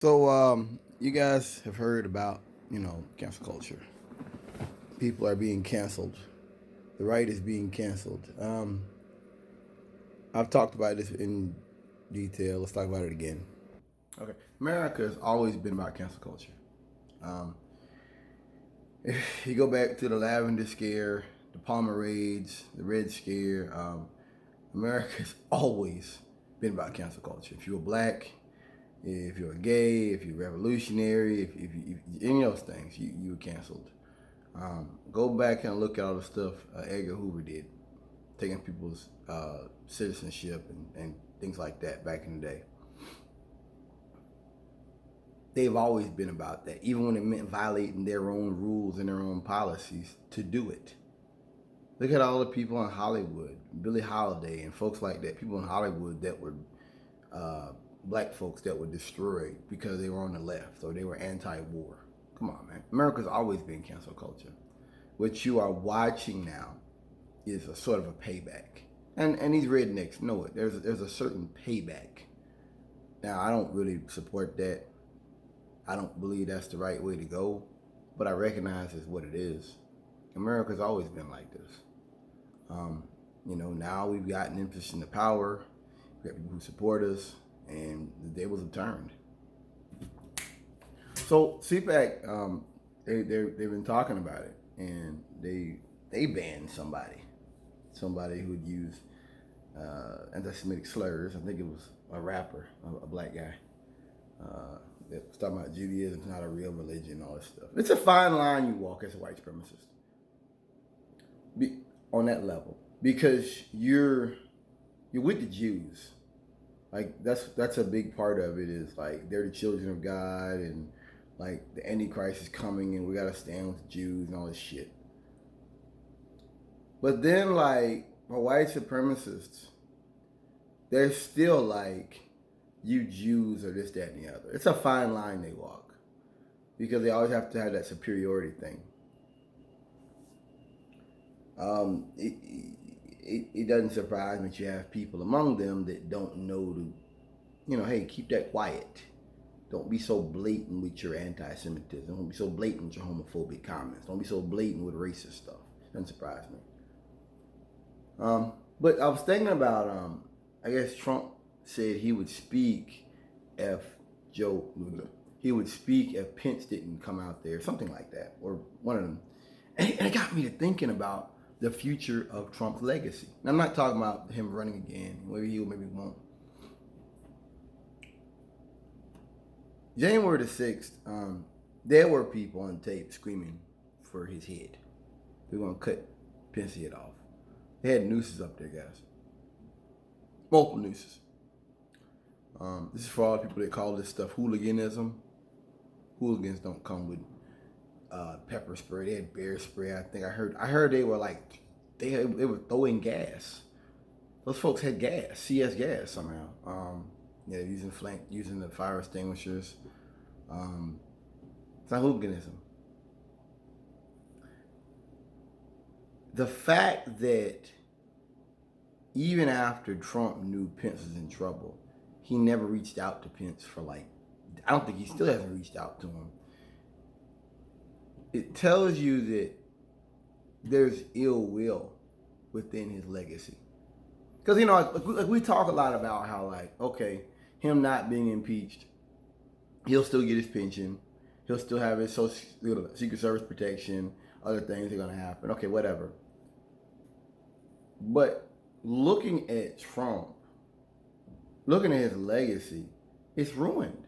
You guys have heard about, cancel culture. People are being canceled. The right is being canceled. I've talked about this in detail. Let's talk about it again. Okay. America has always been about cancel culture. Um, if you go back to the Lavender Scare, the Palmer Raids, the Red Scare, America's always been about cancel culture. If you're black, if you're gay, if you're revolutionary, if any of those things, you were canceled. Go back and look at all the stuff Edgar Hoover did, taking people's citizenship and things like that back in the day. They've always been about that, even when it meant violating their own rules and their own policies to do it. Look at all the people in Hollywood, Billie Holiday and folks like that, people in Hollywood that were black folks that were destroyed because they were on the left or they were anti-war. Come on, man. America's always been cancel culture. What you are watching now is a sort of a payback. And these rednecks know it. There's a certain payback. Now, I don't really support that. I don't believe that's the right way to go, but I recognize it's what it is. America's always been like this. Now we've gotten interest in the power. We got people who support us, and the tables have turned. So CPAC, they've been talking about it, and they banned somebody who would use anti-Semitic slurs. I think it was a rapper, a black guy. That was talking about Judaism's not a real religion, all this stuff. It's a fine line you walk as a white supremacist on that level, because you're with the Jews. Like that's a big part of it, is like they're the children of God, and like the Antichrist is coming and we gotta stand with the Jews and all this shit. But then like for white supremacists, they're still like, you Jews are this, that, and the other. It's a fine line they walk, because they always have to have that superiority thing. It doesn't surprise me that you have people among them that don't know to, hey, keep that quiet. Don't be so blatant with your anti-Semitism. Don't be so blatant with your homophobic comments. Don't be so blatant with racist stuff. Doesn't surprise me. But I was thinking about, I guess Trump said he would speak if he would speak if Pence didn't come out there, something like that, or one of them. And it got me to thinking about the future of Trump's legacy. And I'm not talking about him running again. Maybe he will, maybe he won't. January the 6th, there were people on tape screaming for his head. They're going to cut Pence's head off. They had nooses up there, guys. Multiple nooses. This is for all the people that call this stuff hooliganism. Hooligans don't come with pepper spray. They had bear spray. I heard they were like, they were throwing gas. Those folks had gas, CS gas somehow. Using the fire extinguishers. It's not hooliganism. The fact that even after Trump knew Pence was in trouble, he never reached out to Pence for I don't think he still hasn't reached out to him. It tells you that there's ill will within his legacy. Because, we talk a lot about how, okay, him not being impeached, he'll still get his pension. He'll still have his Secret Service protection. Other things are going to happen. Okay, whatever. But looking at Trump, looking at his legacy, it's ruined.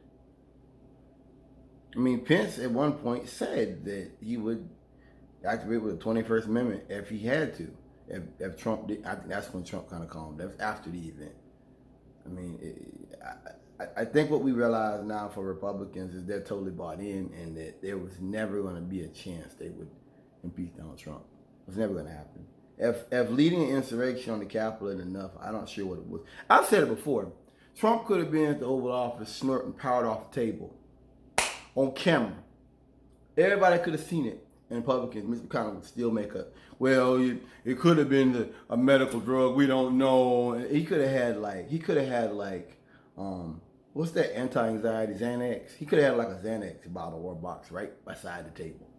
I mean, Pence at one point said that he would activate with the 21st Amendment if he had to. If Trump did, I think that's when Trump kind of calmed. That was after the event. I mean, I think what we realize now for Republicans is they're totally bought in, and that there was never going to be a chance they would impeach Donald Trump. It was never going to happen. If leading an insurrection on the Capitol isn't enough, I'm not sure what it was. I've said it before. Trump could have been at the Oval Office snorting powder off the table on camera. Everybody could have seen it. And Republicans, Mr. McConnell would still make up. Well, it could have been a medical drug. We don't know. And he could have had what's that anti-anxiety Xanax? He could have had like a Xanax bottle or a box right beside the table,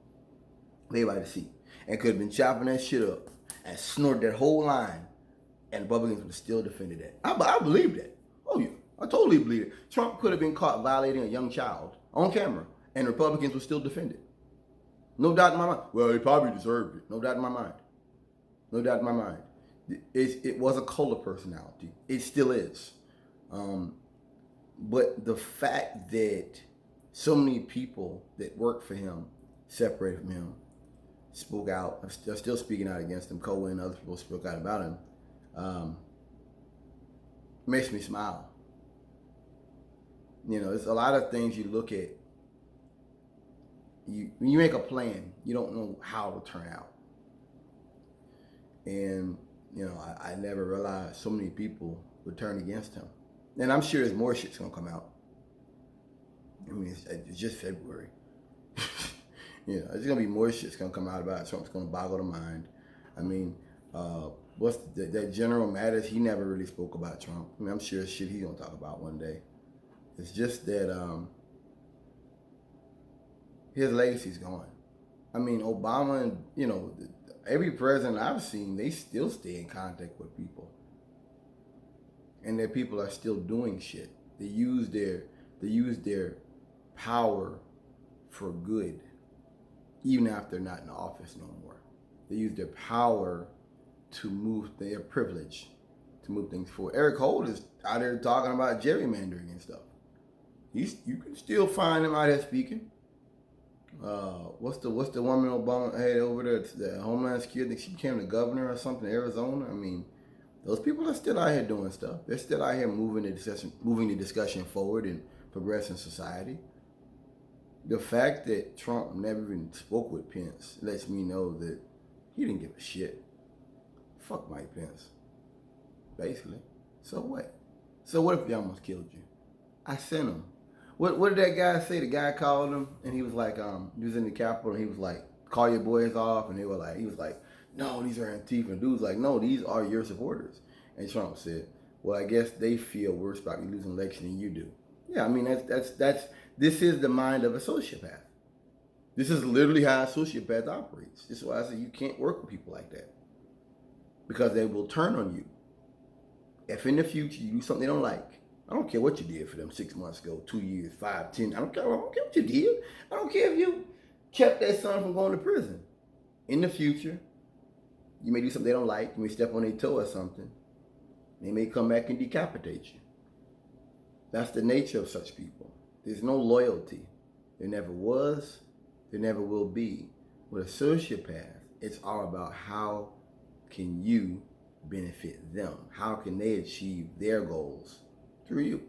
laid by the seat, and could have been chopping that shit up and snorted that whole line, and Republicans would have still defended that. I believe that. Oh yeah, I totally believe it. Trump could have been caught violating a young child on camera, and Republicans would still defend it. No doubt in my mind. Well, he probably deserved it. No doubt in my mind. No doubt in my mind. It was a cult of personality. It still is. But the fact that so many people that work for him, separated from him, spoke out, are still speaking out against him. Cohen and other people spoke out about him. Makes me smile. You know, there's a lot of things you look at. When you make a plan, you don't know how it will turn out. And, you know, I never realized so many people would turn against him. And I'm sure there's more shit's gonna come out. I mean, it's just February. You know, there's gonna be more shit's gonna come out about it. Trump's gonna boggle the mind. I mean, what's that General Mattis? He never really spoke about Trump. I mean, I'm sure shit he's gonna talk about one day. It's just that his legacy's gone. I mean, Obama and, you know, every president I've seen, they still stay in contact with people. And their people are still doing shit. They use their power for good, even after they're not in office no more. They use their power to move their privilege, to move things forward. Eric Holt is out there talking about gerrymandering and stuff. You can still find him out there speaking. What's the woman Obama had over there? The Homeland Security. I think she became the governor or something in Arizona. I mean, those people are still out here doing stuff. They're still out here moving the discussion forward and progressing society. The fact that Trump never even spoke with Pence lets me know that he didn't give a shit. Fuck Mike Pence, basically. So what? So what if he almost killed you? I sent him. What did that guy say? The guy called him and he was like, he was in the Capitol and he was like, call your boys off, and he was like, no, these are Antifa. And dude's like, no, these are your supporters. And Trump said, well, I guess they feel worse about me losing an election than you do. Yeah, I mean, this is the mind of a sociopath. This is literally how a sociopath operates. This is why I say you can't work with people like that, because they will turn on you. If in the future you do something they don't like, I don't care what you did for them 6 months ago, 2 years, 5, 10. I don't care what you did. I don't care if you kept that son from going to prison. In the future, you may do something they don't like. You may step on their toe or something. They may come back and decapitate you. That's the nature of such people. There's no loyalty. There never was. There never will be. With a sociopath, it's all about how can you benefit them? How can they achieve their goals through you?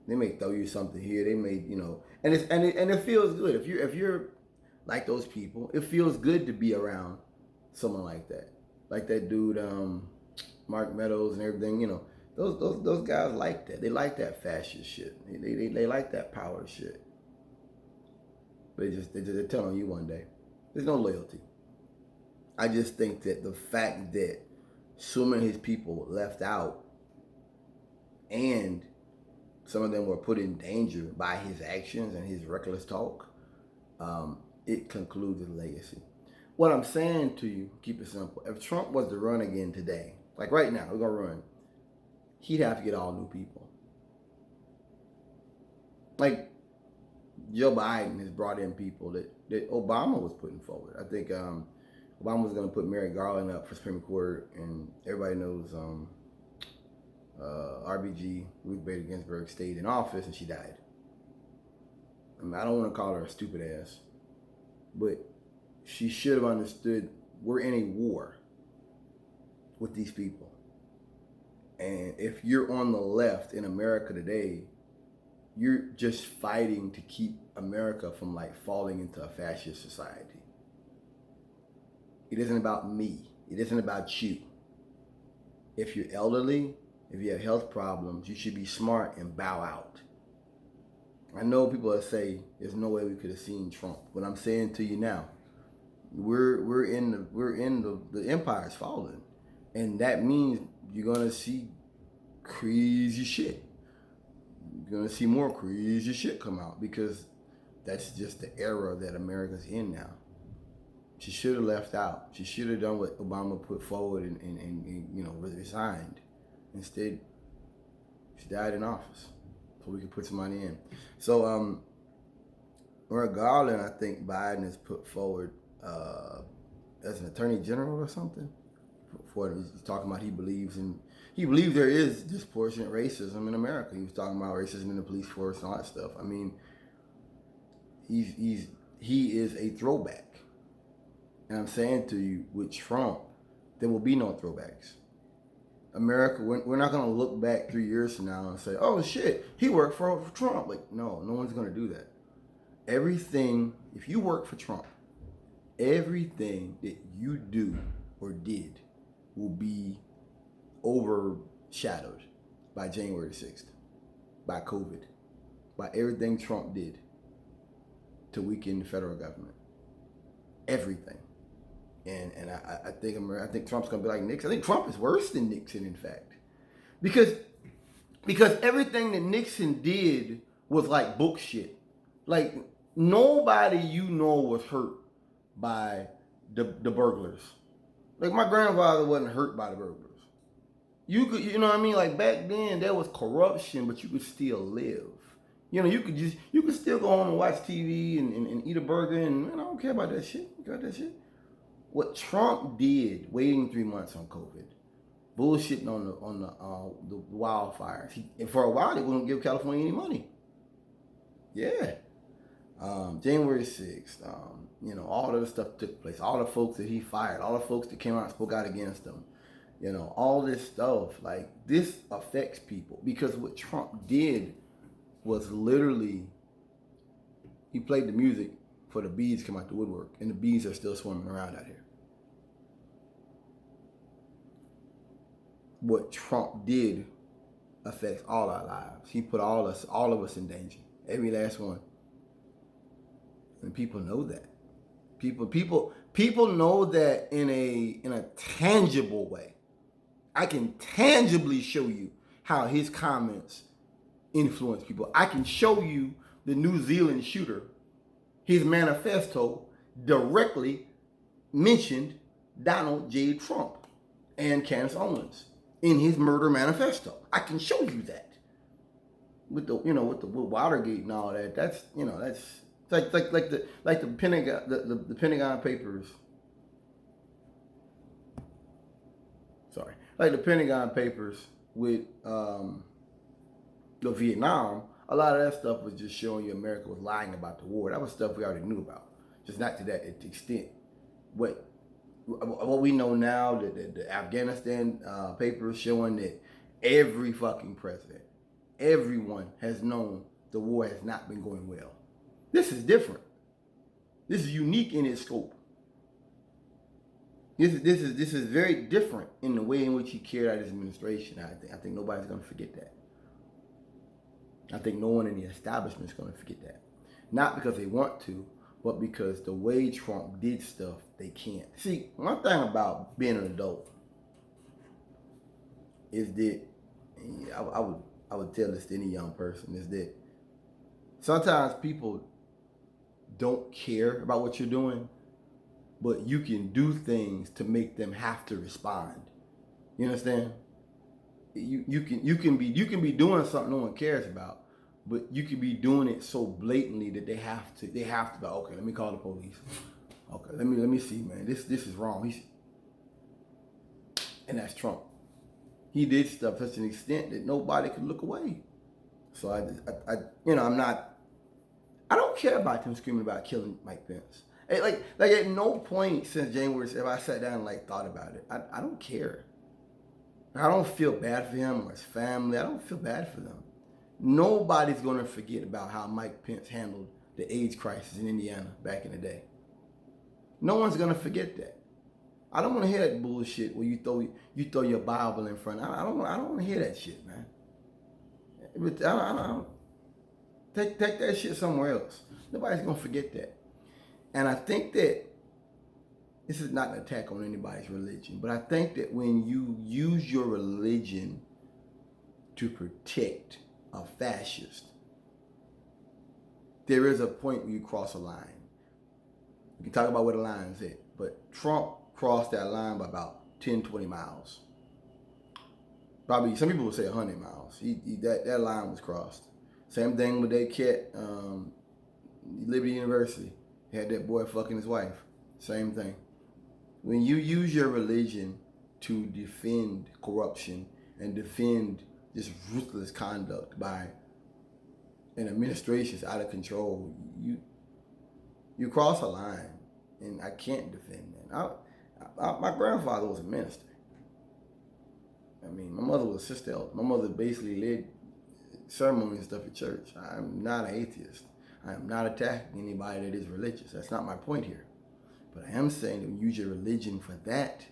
They may throw you something here. They may, you know, and it feels good. If you're like those people, it feels good to be around someone like that. Like that dude, Mark Meadows and everything, you know. Those guys like that. They like that fascist shit. They like that power shit. But they're telling you one day. There's no loyalty. I just think that the fact that so many of his people left out and some of them were put in danger by his actions and his reckless talk, it concludes his legacy. What I'm saying to you, keep it simple. If Trump was to run again today, like right now, we're going to run, he'd have to get all new people. Like Joe Biden has brought in people that Obama was putting forward. I think Obama was going to put Merrick Garland up for Supreme Court, and everybody knows RBG, Ruth Bader Ginsburg, stayed in office and she died. I mean, I don't want to call her a stupid ass, but she should have understood we're in a war with these people. And if you're on the left in America today, you're just fighting to keep America from like falling into a fascist society. It isn't about me. It isn't about you. If you're elderly, if you have health problems, you should be smart and bow out. I know people that say there's no way we could have seen Trump, but I'm saying to you now, we're in the empire's falling, and that means you're gonna see crazy shit. you're gonna see more crazy shit come out because that's just the era that America's in now. She should have left out. She should have done what Obama put forward and resigned. Instead, she died in office so we could put some money in. So regardless, I think Biden has put forward as an attorney general or something. He's talking about he believes there is disproportionate racism in America. He was talking about racism in the police force and all that stuff. I mean, he is a throwback. And I'm saying to you, with Trump, there will be no throwbacks. America, we're not going to look back 3 years from now and say, oh shit, he worked for Trump. Like, no one's going to do that. Everything, if you work for Trump, everything that you do or did will be overshadowed by January 6th, by COVID, by everything Trump did to weaken the federal government. Everything. And I think Trump's gonna be like Nixon. I think Trump is worse than Nixon, in fact, because everything that Nixon did was like book shit. Like nobody was hurt by the burglars. Like my grandfather wasn't hurt by the burglars. You know what I mean? Like back then there was corruption, but you could still live. You could still go home and watch TV and eat a burger and I don't care about that shit. You got that shit? What Trump did, waiting 3 months on COVID, bullshitting on the wildfires. And for a while, they wouldn't give California any money. Yeah. January 6th, all of the stuff took place. All the folks that he fired, all the folks that came out and spoke out against him. All this stuff. Like, this affects people. Because what Trump did was literally, he played the music for the bees to come out the woodwork. And the bees are still swarming around out here. What Trump did affects all our lives. He put all of us in danger. Every last one. And people know that. People know that in a tangible way. I can tangibly show you how his comments influence people. I can show you the New Zealand shooter. His manifesto directly mentioned Donald J. Trump and Candace Owens in his murder manifesto. I can show you that. With Watergate and all that. That's like the Pentagon the Pentagon Papers. Sorry, like the Pentagon Papers with the Vietnam. A lot of that stuff was just showing you America was lying about the war. That was stuff we already knew about, just not to that extent. What we know now, the Afghanistan papers showing that every fucking president, everyone has known the war has not been going well. This is different. This is unique in its scope. This is very different in the way in which he carried out his administration. I think nobody's going to forget that. I think no one in the establishment is going to forget that. Not because they want to, but because the way Trump did stuff, they can't. See, one thing about being an adult is that, I would tell this to any young person, is that sometimes people don't care about what you're doing, but you can do things to make them have to respond. You understand? You can be doing something no one cares about, but you can be doing it so blatantly that they have to be, okay, let me call the police. Okay, let me see, man. This is wrong. And that's Trump. He did stuff to such an extent that nobody could look away. So I don't care about them screaming about killing Mike Pence. Like at no point since January, if I sat down and thought about it, I don't care. I don't feel bad for him or his family. I don't feel bad for them. Nobody's going to forget about how Mike Pence handled the AIDS crisis in Indiana back in the day. No one's going to forget that. I don't want to hear that bullshit where you throw your Bible in front. I don't want to hear that shit, man. Take that shit somewhere else. Nobody's going to forget that. And I think that this is not an attack on anybody's religion, but I think that when you use your religion to protect a fascist. There is a point where you cross a line. We can talk about where the line is at, but Trump crossed that line by about 10, 20 miles. Probably, some people would say 100 miles. That line was crossed. Same thing with that cat, Liberty University. He had that boy fucking his wife. Same thing. When you use your religion to defend corruption and defend this ruthless conduct by an administration that's out of control, you cross a line, and I can't defend that. My grandfather was a minister. I mean, my mother was a sister elder. My mother basically led ceremonies and stuff at church. I'm not an atheist. I am not attacking anybody that is religious. That's not my point here. But I am saying that when you use your religion for that,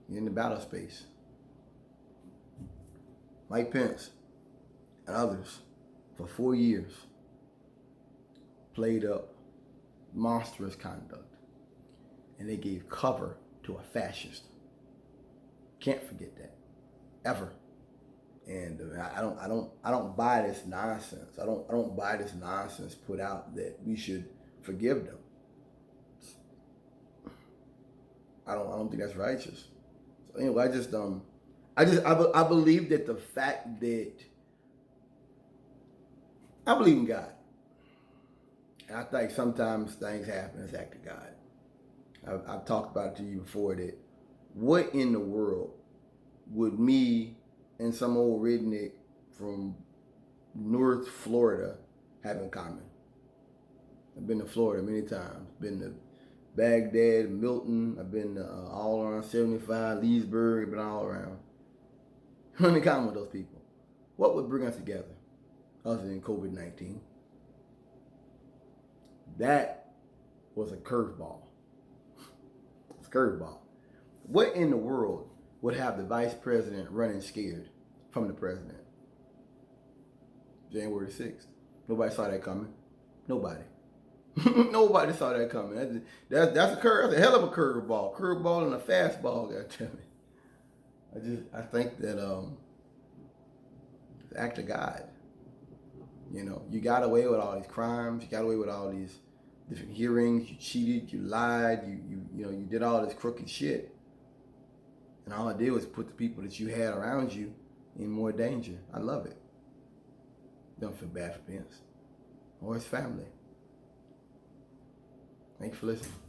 you're in the battle space. Mike Pence and others, for 4 years, played up monstrous conduct, and they gave cover to a fascist. Can't forget that, ever. And I don't buy this nonsense. I don't buy this nonsense put out that we should forgive them. I don't think that's righteous. So anyway, I believe that the fact that I believe in God, and I think sometimes things happen as act of God. I've talked about it to you before that what in the world would me and some old redneck from North Florida have in common? I've been to Florida many times. Been to Baghdad, Milton. I've been all around 75, Leesburg. I've been all around. What in common with those people? What would bring us together other than COVID-19? That was a curveball. It's a curveball. What in the world would have the vice president running scared from the president? January 6th. Nobody saw that coming. Nobody. Nobody saw that coming. That's a hell of a curveball. Curveball and a fastball, goddammit. I think that it's act of God. You know, you got away with all these crimes, you got away with all these different hearings, you cheated, you lied, you did all this crooked shit. And all I did was put the people that you had around you in more danger. I love it. Don't feel bad for Pence or his family. Thanks for listening.